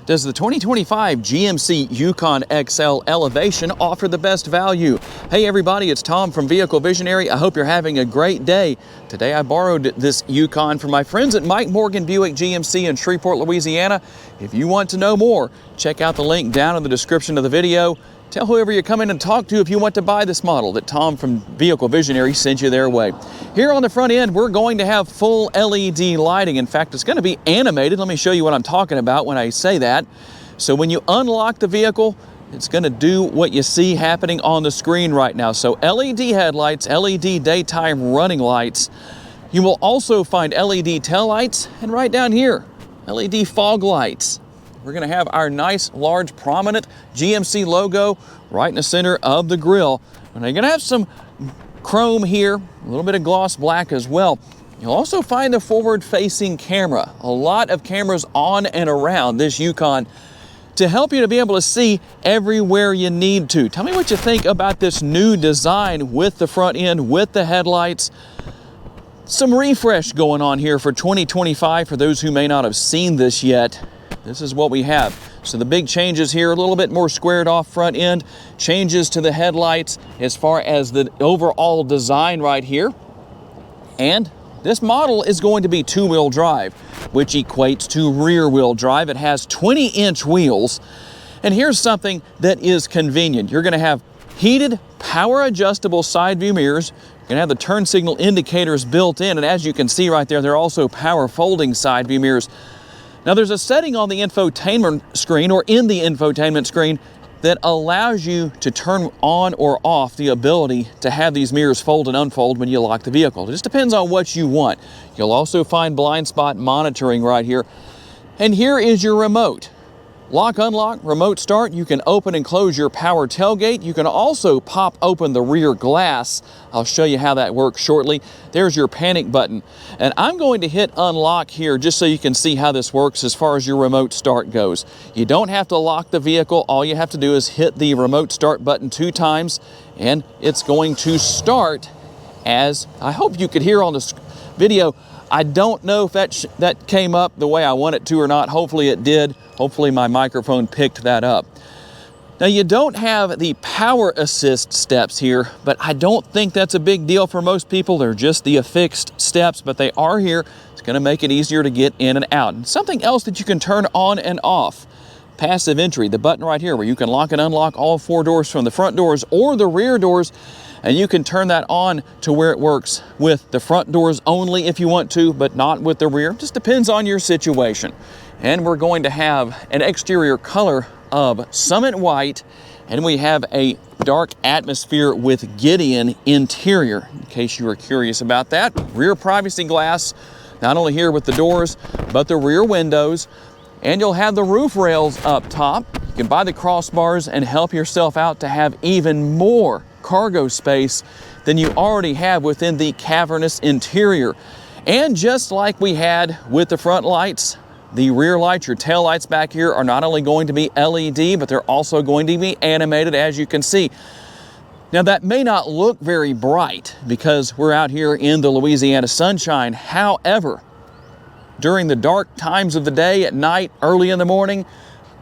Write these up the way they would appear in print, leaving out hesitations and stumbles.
Does the 2025 GMC Yukon XL Elevation offer the best value? Hey everybody, it's Tom from Vehicle Visionary. I hope you're having a great day. Today I borrowed this Yukon from my friends at Mike Morgan Buick GMC in Shreveport, Louisiana. If you want to know more, check out the link down in the description of the video. Tell whoever you come in and talk to if you want to buy this model that Tom from Vehicle Visionary sent you their way. Here on the front end, we're going to have full LED lighting. In fact, it's going to be animated. Let me show you what I'm talking about when I say that. So when you unlock the vehicle, it's going to do what you see happening on the screen right now. So LED headlights, LED daytime running lights. You will also find LED taillights, and right down here, LED fog lights. We're going to have our nice, large, prominent GMC logo right in the center of the grille. And you're going to have some chrome here, a little bit of gloss black as well. You'll also find the forward-facing camera. A lot of cameras on and around this Yukon to help you to be able to see everywhere you need to. Tell me what you think about this new design with the front end, with the headlights. Some refresh going on here for 2025 for those who may not have seen this yet. This is what we have. So the big changes here, a little bit more squared off front end, changes to the headlights as far as the overall design right here. And this model is going to be two-wheel drive, which equates to rear-wheel drive. It has 20-inch wheels. And here's something that is convenient. You're going to have heated, power-adjustable side view mirrors. You're going to have the turn signal indicators built in. And as you can see right there, they're also power folding side view mirrors. Now there's a setting on the infotainment screen or in the infotainment screen that allows you to turn on or off the ability to have these mirrors fold and unfold when you lock the vehicle. It just depends on what you want. You'll also find blind spot monitoring right here. And here is your remote. Lock, unlock, remote start. You can open and close your power tailgate. You can also pop open the rear glass. I'll show you how that works shortly. There's your panic button. And I'm going to hit unlock here just so you can see how this works as far as your remote start goes. You don't have to lock the vehicle. All you have to do is hit the remote start button 2 times and it's going to start. As I hope you could hear on this video, I don't know if that came up the way I want it to or not. Hopefully it did. Hopefully my microphone picked that up. Now you don't have the power assist steps here, but I don't think that's a big deal for most people. They're just the affixed steps, but they are here. It's going to make it easier to get in and out. And something else that you can turn on and off. Passive entry, the button right here where you can lock and unlock all 4 doors from the front doors or the rear doors. And you can turn that on to where it works with the front doors only if you want to, but not with the rear. Just depends on your situation. And we're going to have an exterior color of Summit White, and we have a dark atmosphere with Gideon interior, in case you were curious about that. Rear privacy glass, not only here with the doors, but the rear windows. And you'll have the roof rails up top. You can buy the crossbars and help yourself out to have even more cargo space than you already have within the cavernous interior. And just like we had with the front lights, the rear lights, your tail lights back here are not only going to be LED, but they're also going to be animated, as you can see. Now that may not look very bright because we're out here in the Louisiana sunshine. However, during the dark times of the day, at night, early in the morning,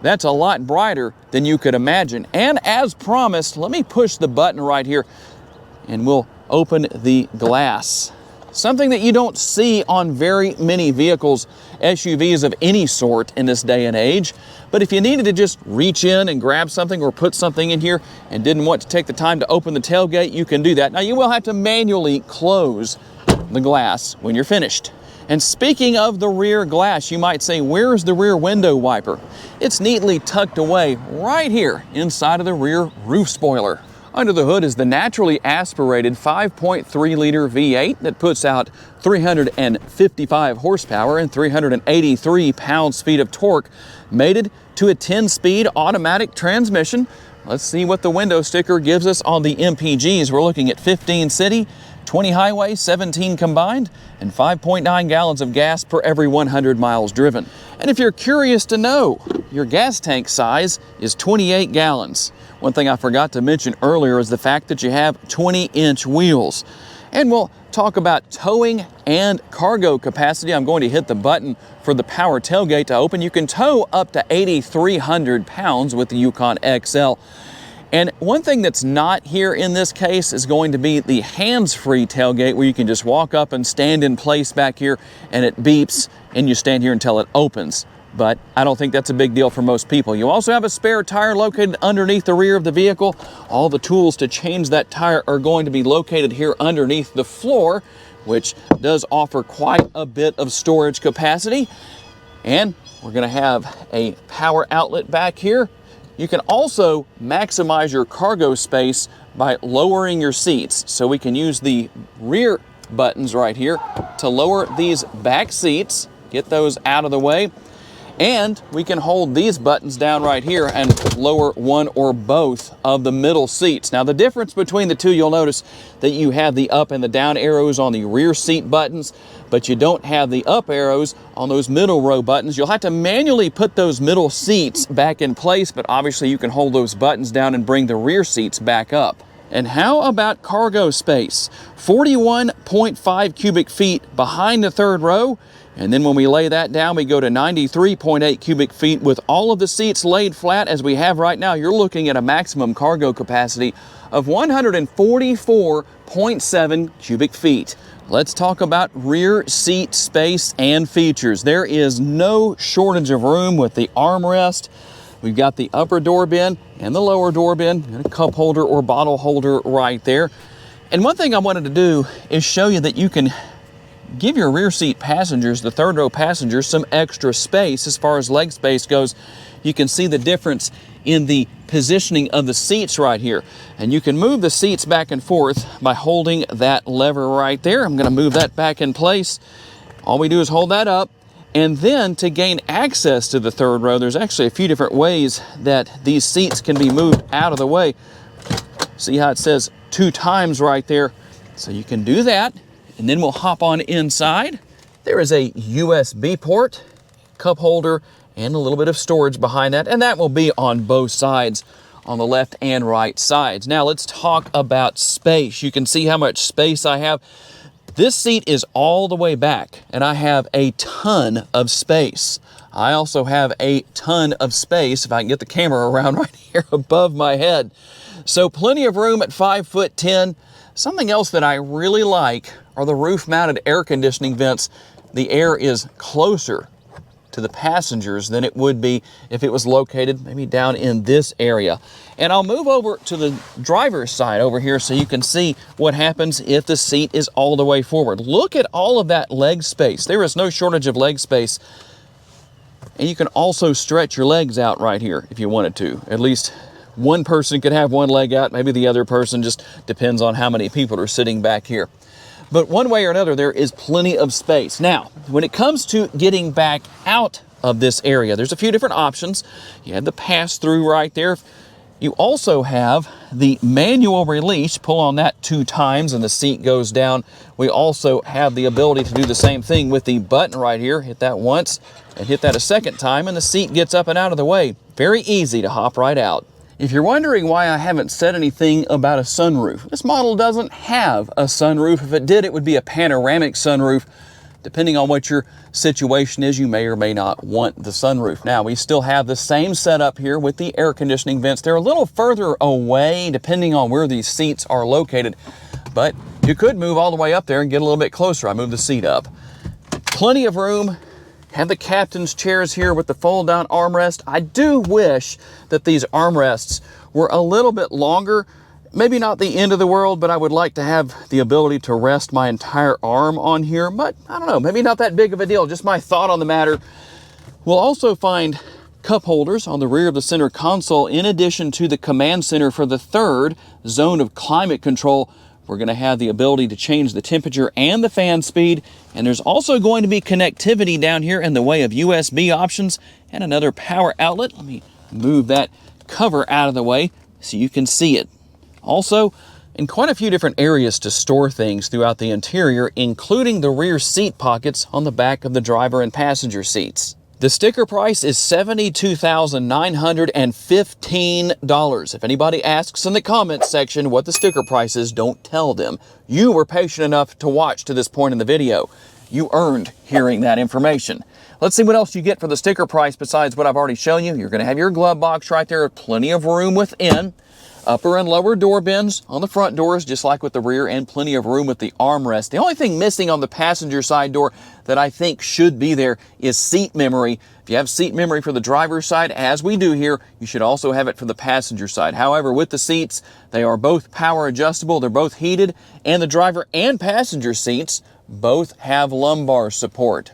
that's a lot brighter than you could imagine. And as promised, let me push the button right here and we'll open the glass. Something that you don't see on very many vehicles, SUVs of any sort in this day and age. But if you needed to just reach in and grab something or put something in here and didn't want to take the time to open the tailgate, you can do that. Now you will have to manually close the glass when you're finished. And speaking of the rear glass, you might say, where's the rear window wiper? It's neatly tucked away right here inside of the rear roof spoiler. Under the hood is the naturally aspirated 5.3 liter V8 that puts out 355 horsepower and 383 pounds-feet of torque, mated to a 10-speed automatic transmission. Let's see what the window sticker gives us on the MPGs. We're looking at 15 city, 20 highway, 17 combined, and 5.9 gallons of gas per every 100 miles driven. And if you're curious to know, your gas tank size is 28 gallons. One thing I forgot to mention earlier is the fact that you have 20-inch wheels. And we'll talk about towing and cargo capacity. I'm going to hit the button for the power tailgate to open. You can tow up to 8,300 pounds with the Yukon XL. And one thing that's not here in this case is going to be the hands-free tailgate, where you can just walk up and stand in place back here and it beeps and you stand here until it opens. But I don't think that's a big deal for most people. You also have a spare tire located underneath the rear of the vehicle. All the tools to change that tire are going to be located here underneath the floor, which does offer quite a bit of storage capacity. And we're going to have a power outlet back here. You can also maximize your cargo space by lowering your seats. So we can use the rear buttons right here to lower these back seats, get those out of the way. And we can hold these buttons down right here and lower one or both of the middle seats. Now, the difference between the two, you'll notice that you have the up and the down arrows on the rear seat buttons, but you don't have the up arrows on those middle row buttons. You'll have to manually put those middle seats back in place, but obviously you can hold those buttons down and bring the rear seats back up. And how about cargo space? 41.5 cubic feet behind the third row. And then when we lay that down, we go to 93.8 cubic feet with all of the seats laid flat as we have right now. You're looking at a maximum cargo capacity of 144.7 cubic feet. Let's talk about rear seat space and features. There is no shortage of room with the armrest. We've got the upper door bin and the lower door bin and a cup holder or bottle holder right there. And one thing I wanted to do is show you that you can give your rear seat passengers, the third row passengers, some extra space as far as leg space goes. You can see the difference in the positioning of the seats right here. And you can move the seats back and forth by holding that lever right there. I'm going to move that back in place. All we do is hold that up. And then to gain access to the third row, there's actually a few different ways that these seats can be moved out of the way. See how it says 2 times right there? So you can do that. And then we'll hop on inside. There is a USB port, cup holder, and a little bit of storage behind that. And that will be on both sides, on the left and right sides. Now let's talk about space. You can see how much space I have. This seat is all the way back, and I have a ton of space. I also have a ton of space, if I can get the camera around, right here above my head. So plenty of room at 5'10". Something else that I really like are the roof-mounted air conditioning vents. The air is closer to the passengers than it would be if it was located maybe down in this area. And I'll move over to the driver's side over here so you can see what happens if the seat is all the way forward. Look at all of that leg space. There is no shortage of leg space. And you can also stretch your legs out right here if you wanted to. At least one person could have one leg out, maybe the other person, just depends on how many people are sitting back here. But one way or another, there is plenty of space. Now, when it comes to getting back out of this area, there's a few different options. You have the pass-through right there. You also have the manual release. Pull on that 2 times and the seat goes down. We also have the ability to do the same thing with the button right here. Hit that once and hit that a second time and the seat gets up and out of the way. Very easy to hop right out. If you're wondering why I haven't said anything about a sunroof, this model doesn't have a sunroof. If it did, it would be a panoramic sunroof. Depending on what your situation is, you may or may not want the sunroof. Now, we still have the same setup here with the air conditioning vents. They're a little further away depending on where these seats are located, but you could move all the way up there and get a little bit closer. I moved the seat up. Plenty of room. Have the captain's chairs here with the fold-down armrest. I do wish that these armrests were a little bit longer. Maybe not the end of the world, but I would like to have the ability to rest my entire arm on here. But I don't know, maybe not that big of a deal. Just my thought on the matter. We'll also find cup holders on the rear of the center console in addition to the command center for the third zone of climate control. We're going to have the ability to change the temperature and the fan speed. And there's also going to be connectivity down here in the way of USB options and another power outlet. Let me move that cover out of the way so you can see it. Also, in quite a few different areas to store things throughout the interior, including the rear seat pockets on the back of the driver and passenger seats. The sticker price is $72,915. If anybody asks in the comments section what the sticker price is, don't tell them. You were patient enough to watch to this point in the video. You earned hearing that information. Let's see what else you get for the sticker price besides what I've already shown you. You're going to have your glove box right there, plenty of room within. Upper and lower door bins on the front doors, just like with the rear, and plenty of room with the armrest. The only thing missing on the passenger side door that I think should be there is seat memory. If you have seat memory for the driver's side, as we do here, you should also have it for the passenger side. However, with the seats, they are both power adjustable, they're both heated, and the driver and passenger seats both have lumbar support.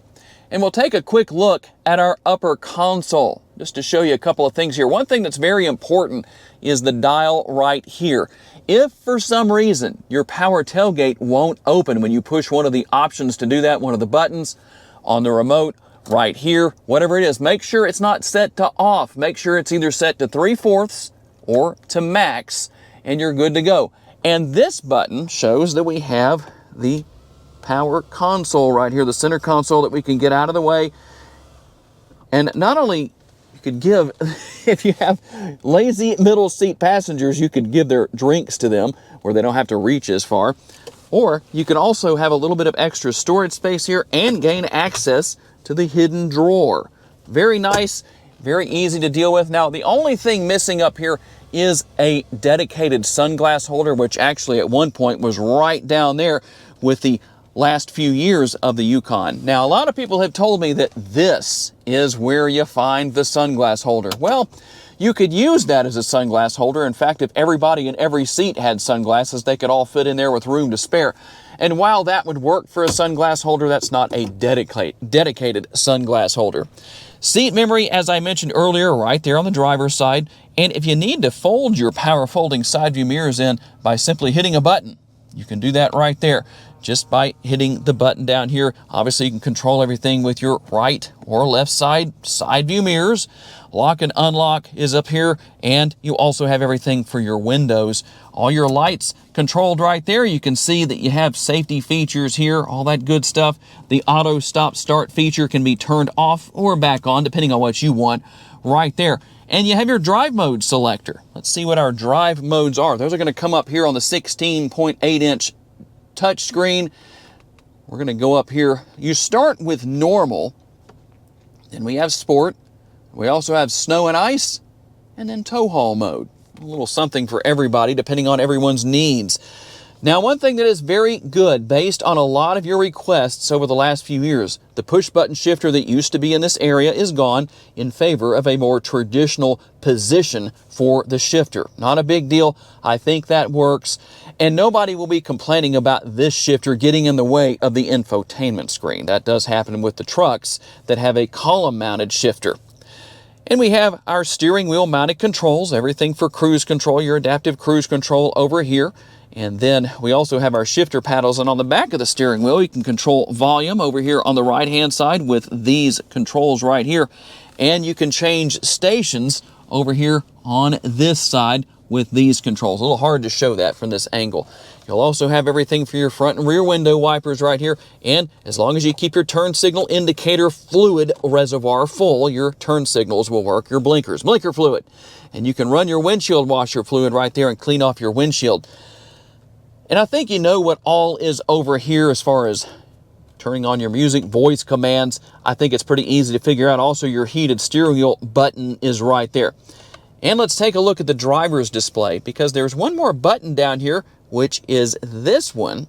And we'll take a quick look at our upper console, just to show you a couple of things here. One thing that's very important is the dial right here. If for some reason your power tailgate won't open when you push one of the options to do that, one of the buttons on the remote right here, whatever it is, make sure it's not set to off. Make sure it's either set to 3/4 or to max, and you're good to go. And this button shows that we have the power console right here, the center console that we can get out of the way. And not only you could give, if you have lazy middle seat passengers, you could give their drinks to them where they don't have to reach as far. Or you can also have a little bit of extra storage space here and gain access to the hidden drawer. Very nice, very easy to deal with. Now, the only thing missing up here is a dedicated sunglass holder, which actually at one point was right down there with the last few years of the Yukon. Now, a lot of people have told me that this is where you find the sunglass holder. Well, you could use that as a sunglass holder. In fact, if everybody in every seat had sunglasses, they could all fit in there with room to spare. And while that would work for a sunglass holder, that's not a dedicated sunglass holder. Seat memory, as I mentioned earlier, right there on the driver's side. And if you need to fold your power folding side view mirrors in by simply hitting a button, you can do that right there just by hitting the button down here. Obviously, you can control everything with your right or left side view mirrors. Lock and unlock is up here, and you also have everything for your windows. All your lights controlled right there. You can see that you have safety features here, all that good stuff. The auto stop start feature can be turned off or back on depending on what you want right there. And you have your drive mode selector. Let's see what our drive modes are. Those are going to come up here on the 16.8-inch touchscreen. We're going to go up here. You start with normal, then we have sport. We also have snow and ice, and then tow haul mode. A little something for everybody, depending on everyone's needs. Now, one thing that is very good, based on a lot of your requests over the last few years, the push-button shifter that used to be in this area is gone in favor of a more traditional position for the shifter. Not a big deal. I think that works. And nobody will be complaining about this shifter getting in the way of the infotainment screen. That does happen with the trucks that have a column-mounted shifter. And we have our steering wheel mounted controls, everything for cruise control, your adaptive cruise control over here. And then we also have our shifter paddles, and on the back of the steering wheel, you can control volume over here on the right-hand side with these controls right here. And you can change stations over here on this side with these controls. A little hard to show that from this angle. You'll also have everything for your front and rear window wipers right here. And as long as you keep your turn signal indicator fluid reservoir full, your turn signals will work. Your blinkers, blinker fluid. And you can run your windshield washer fluid right there and clean off your windshield. And I think you know what all is over here as far as turning on your music, voice commands. I think it's pretty easy to figure out. Also, your heated steering wheel button is right there. And let's take a look at the driver's display, because there's one more button down here, which is this one.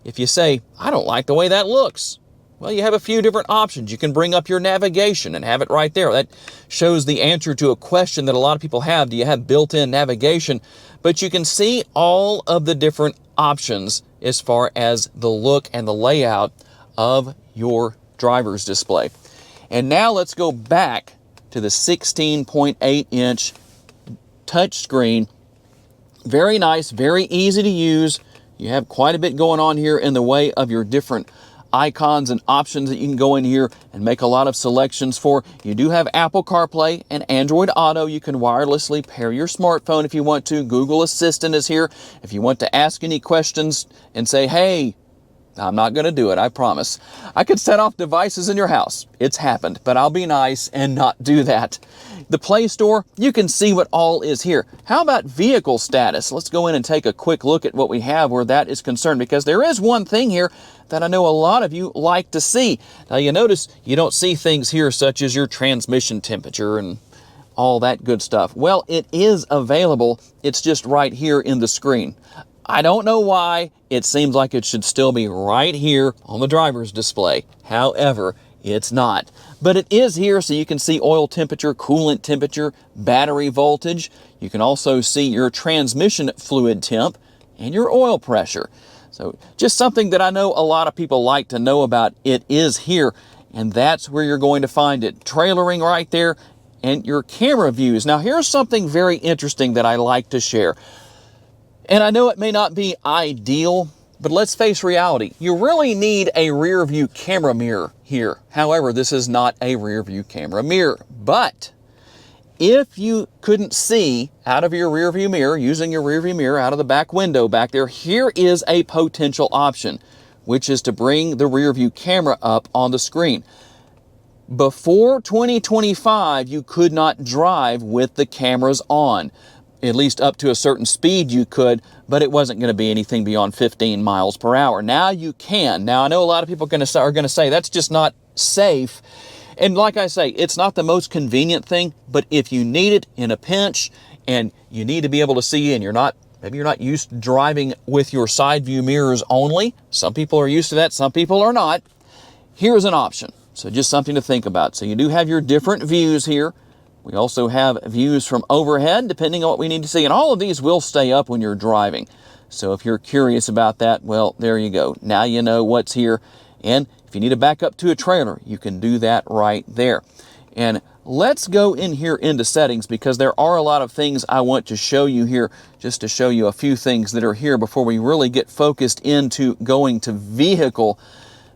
If you say, I don't like the way that looks, well, you have a few different options. You can bring up your navigation and have it right there. That shows the answer to a question that a lot of people have. Do you have built-in navigation? But you can see all of the different options as far as the look and the layout of your driver's display. And now let's go back to the 16.8-inch touchscreen. Very nice, very easy to use. You have quite a bit going on here in the way of your different icons and options that you can go in here and make a lot of selections for. You do have Apple CarPlay and Android Auto. You can wirelessly pair your smartphone if you want to. Google Assistant is here. If you want to ask any questions and say, hey, I'm not going to do it, I promise. I could set off devices in your house. It's happened, but I'll be nice and not do that. The Play Store, you can see what all is here. How about vehicle status? Let's go in and take a quick look at what we have where that is concerned, because there is one thing here that I know a lot of you like to see. Now you notice you don't see things here such as your transmission temperature and all that good stuff. Well, it is available. It's just right here in the screen. I don't know why. It seems like it should still be right here on the driver's display. However, it's not. But it is here, so you can see oil temperature, coolant temperature, battery voltage. You can also see your transmission fluid temp and your oil pressure. So just something that I know a lot of people like to know about. It is here, and that's where you're going to find it. Trailering right there, and your camera views. Now here's something very interesting that I like to share. And I know it may not be ideal, but let's face reality. You really need a rear view camera mirror here. However, this is not a rear view camera mirror. But if you couldn't see out of your rear view mirror, using your rear view mirror out of the back window back there, here is a potential option, which is to bring the rear view camera up on the screen. Before 2025, you could not drive with the cameras on. At least up to a certain speed you could, but it wasn't going to be anything beyond 15 miles per hour. Now you can. Now I know a lot of people are going to say that's just not safe. And like I say, it's not the most convenient thing, but if you need it in a pinch and you need to be able to see and maybe you're not used to driving with your side view mirrors only. Some people are used to that, some people are not. Here's an option. So just something to think about. So you do have your different views here. We also have views from overhead, depending on what we need to see. And all of these will stay up when you're driving. So if you're curious about that, well, there you go. Now you know what's here. And if you need to back up to a trailer, you can do that right there. And let's go in here into settings, because there are a lot of things I want to show you here, just to show you a few things that are here before we really get focused into going to vehicle,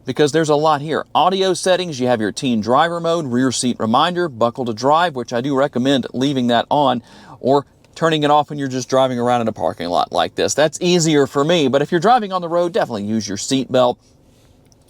because there's a lot here. Audio settings, you have your teen driver mode, rear seat reminder, buckle to drive, which I do recommend leaving that on, or turning it off when you're just driving around in a parking lot like this. That's easier for me, but if you're driving on the road, definitely use your seat belt.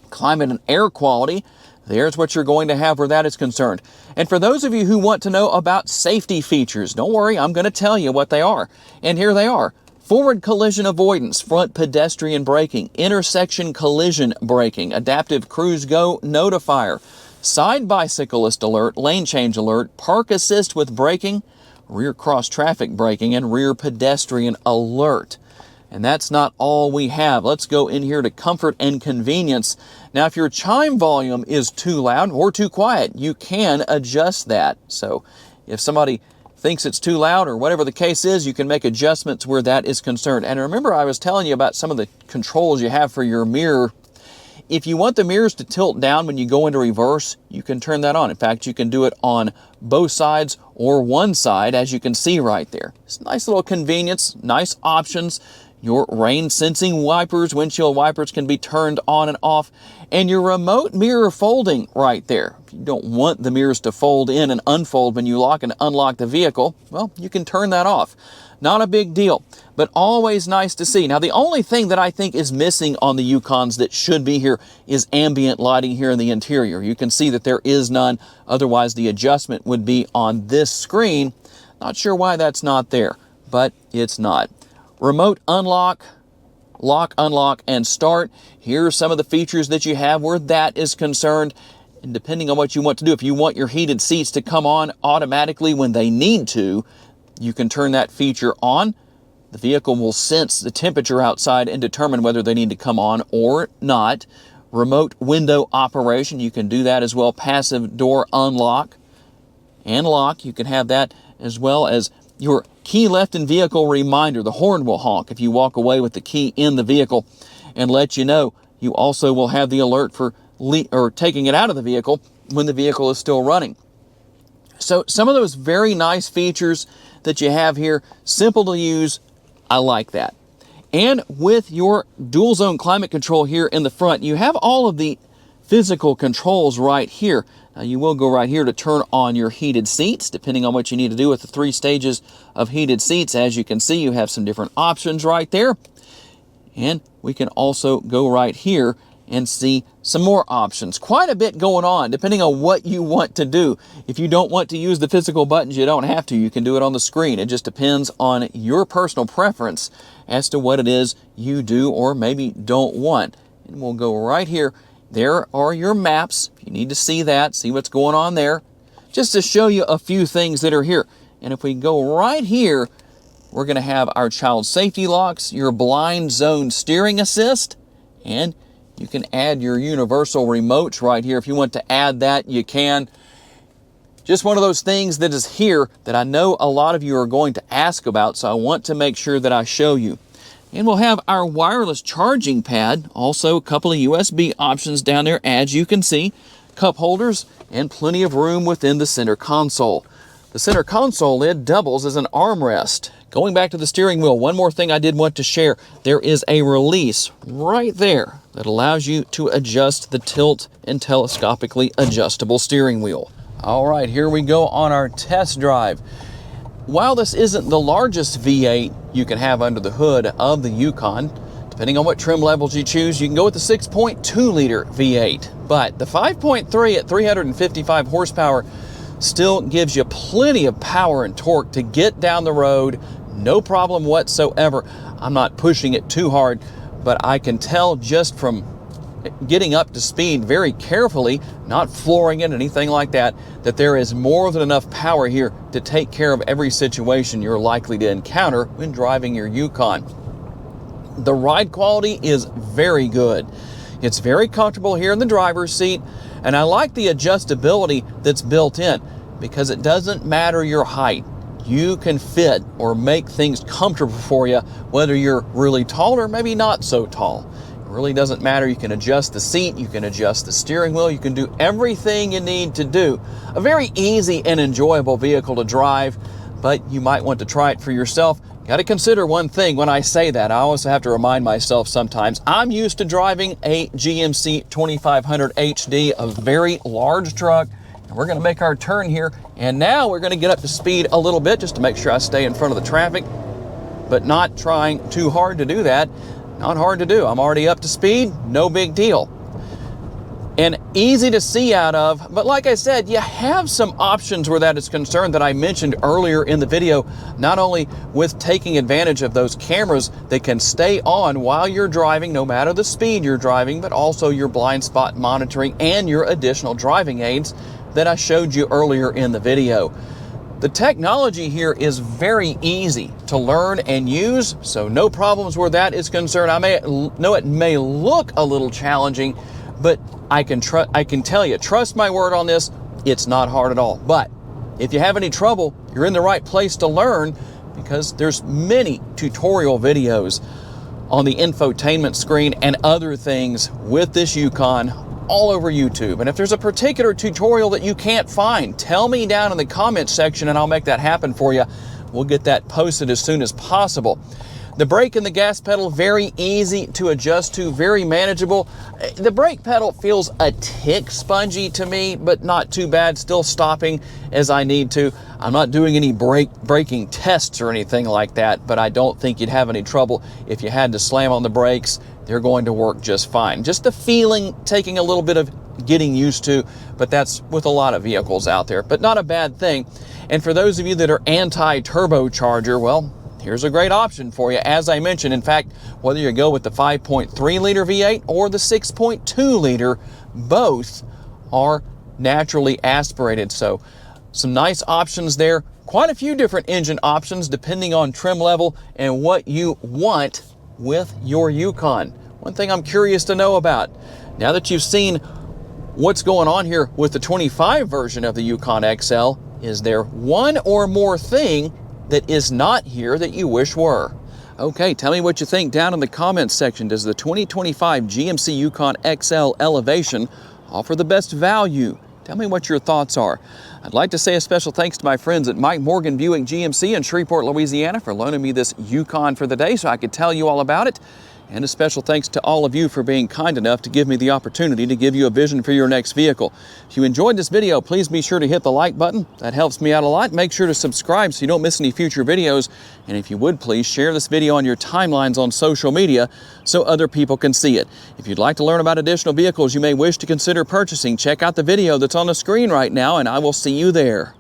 Climate and air quality, there's what you're going to have where that is concerned. And for those of you who want to know about safety features, don't worry, I'm going to tell you what they are. And here they are. Forward collision avoidance, front pedestrian braking, intersection collision braking, adaptive cruise go notifier, side bicyclist alert, lane change alert, park assist with braking, rear cross traffic braking, and rear pedestrian alert. And that's not all we have. Let's go in here to comfort and convenience. Now, if your chime volume is too loud or too quiet, you can adjust that. So if somebody thinks it's too loud or whatever the case is, you can make adjustments where that is concerned. And remember, I was telling you about some of the controls you have for your mirror. If you want the mirrors to tilt down when you go into reverse, you can turn that on. In fact, you can do it on both sides or one side, as you can see right there. It's a nice little convenience, nice options. Your rain sensing wipers, windshield wipers can be turned on and off, and your remote mirror folding right there. If you don't want the mirrors to fold in and unfold when you lock and unlock the vehicle, well, you can turn that off. Not a big deal, but always nice to see. Now, the only thing that I think is missing on the Yukons that should be here is ambient lighting here in the interior. You can see that there is none. Otherwise, the adjustment would be on this screen. Not sure why that's not there, but it's not. Remote unlock, lock, unlock, and start. Here are some of the features that you have where that is concerned. And depending on what you want to do, if you want your heated seats to come on automatically when they need to, you can turn that feature on. The vehicle will sense the temperature outside and determine whether they need to come on or not. Remote window operation, you can do that as well. Passive door unlock and lock, you can have that, as well as your key left in vehicle reminder. The horn will honk if you walk away with the key in the vehicle and let you know. You also will have the alert for taking it out of the vehicle when the vehicle is still running. So some of those very nice features that you have here, simple to use, I like that. And with your dual zone climate control here in the front, you have all of the physical controls right here. Now, you will go right here to turn on your heated seats, depending on what you need to do with the 3 stages of heated seats. As you can see, you have some different options right there. And we can also go right here and see some more options. Quite a bit going on depending on what you want to do. If you don't want to use the physical buttons, you don't have to. You can do it on the screen. It just depends on your personal preference as to what it is you do or maybe don't want. And we'll go right here. There are your maps. If you need to see that, see what's going on there, just to show you a few things that are here. And if we go right here, we're going to have our child safety locks, your blind zone steering assist, and you can add your universal remotes right here. If you want to add that, you can. Just one of those things that is here that I know a lot of you are going to ask about, so I want to make sure that I show you. And we'll have our wireless charging pad, also a couple of USB options down there, as you can see, cup holders, and plenty of room within the center console. The center console lid doubles as an armrest. Going back to the steering wheel, one more thing I did want to share. There is a release right there that allows you to adjust the tilt and telescopically adjustable steering wheel. All right, here we go on our test drive. While this isn't the largest V8 you can have under the hood of the Yukon, depending on what trim levels you choose, you can go with the 6.2 liter V8. But the 5.3 at 355 horsepower still gives you plenty of power and torque to get down the road, no problem whatsoever. I'm not pushing it too hard, but I can tell just from getting up to speed very carefully, not flooring it, anything like that, that there is more than enough power here to take care of every situation you're likely to encounter when driving your Yukon. The ride quality is very good. It's very comfortable here in the driver's seat, and I like the adjustability that's built in because it doesn't matter your height. You can fit or make things comfortable for you, whether you're really tall or maybe not so tall. It really doesn't matter. You can adjust the seat, you can adjust the steering wheel, you can do everything you need to do. A very easy and enjoyable vehicle to drive, but you might want to try it for yourself. Got to consider one thing when I say that. I also have to remind myself sometimes. I'm used to driving a GMC 2500 HD, a very large truck. And we're going to make our turn here. And now we're going to get up to speed a little bit just to make sure I stay in front of the traffic, but not trying too hard to do that. Not hard to do. I'm already up to speed. No big deal. And easy to see out of, but like I said, you have some options where that is concerned that I mentioned earlier in the video, not only with taking advantage of those cameras that can stay on while you're driving, no matter the speed you're driving, but also your blind spot monitoring and your additional driving aids that I showed you earlier in the video. The technology here is very easy to learn and use, so no problems where that is concerned. I know it may look a little challenging, but I can tell you, trust my word on this, it's not hard at all. But if you have any trouble, you're in the right place to learn, because there's many tutorial videos on the infotainment screen and other things with this Yukon all over YouTube. And if there's a particular tutorial that you can't find, tell me down in the comments section and I'll make that happen for you. We'll get that posted as soon as possible. The brake and the gas pedal, very easy to adjust to, very manageable. The brake pedal feels a tick spongy to me, but not too bad, still stopping as I need to. I'm not doing any braking tests or anything like that, but I don't think you'd have any trouble if you had to slam on the brakes. They're going to work just fine. Just the feeling taking a little bit of getting used to, but that's with a lot of vehicles out there, but not a bad thing. And for those of you that are anti-turbocharger, well, here's a great option for you. As I mentioned, in fact, whether you go with the 5.3 liter V8 or the 6.2 liter, both are naturally aspirated. So some nice options there. Quite a few different engine options depending on trim level and what you want with your Yukon. One thing I'm curious to know about, now that you've seen what's going on here with the 25 version of the Yukon XL, is there one or more thing that is not here that you wish were? Okay, tell me what you think down in the comments section. Does the 2025 GMC Yukon XL Elevation offer the best value? Tell me what your thoughts are. I'd like to say a special thanks to my friends at Mike Morgan Buick GMC in Shreveport, Louisiana for loaning me this Yukon for the day so I could tell you all about it. And a special thanks to all of you for being kind enough to give me the opportunity to give you a vision for your next vehicle. If you enjoyed this video, please be sure to hit the like button. That helps me out a lot. Make sure to subscribe so you don't miss any future videos. And if you would, please share this video on your timelines on social media so other people can see it. If you'd like to learn about additional vehicles you may wish to consider purchasing, check out the video that's on the screen right now, and I will see you there.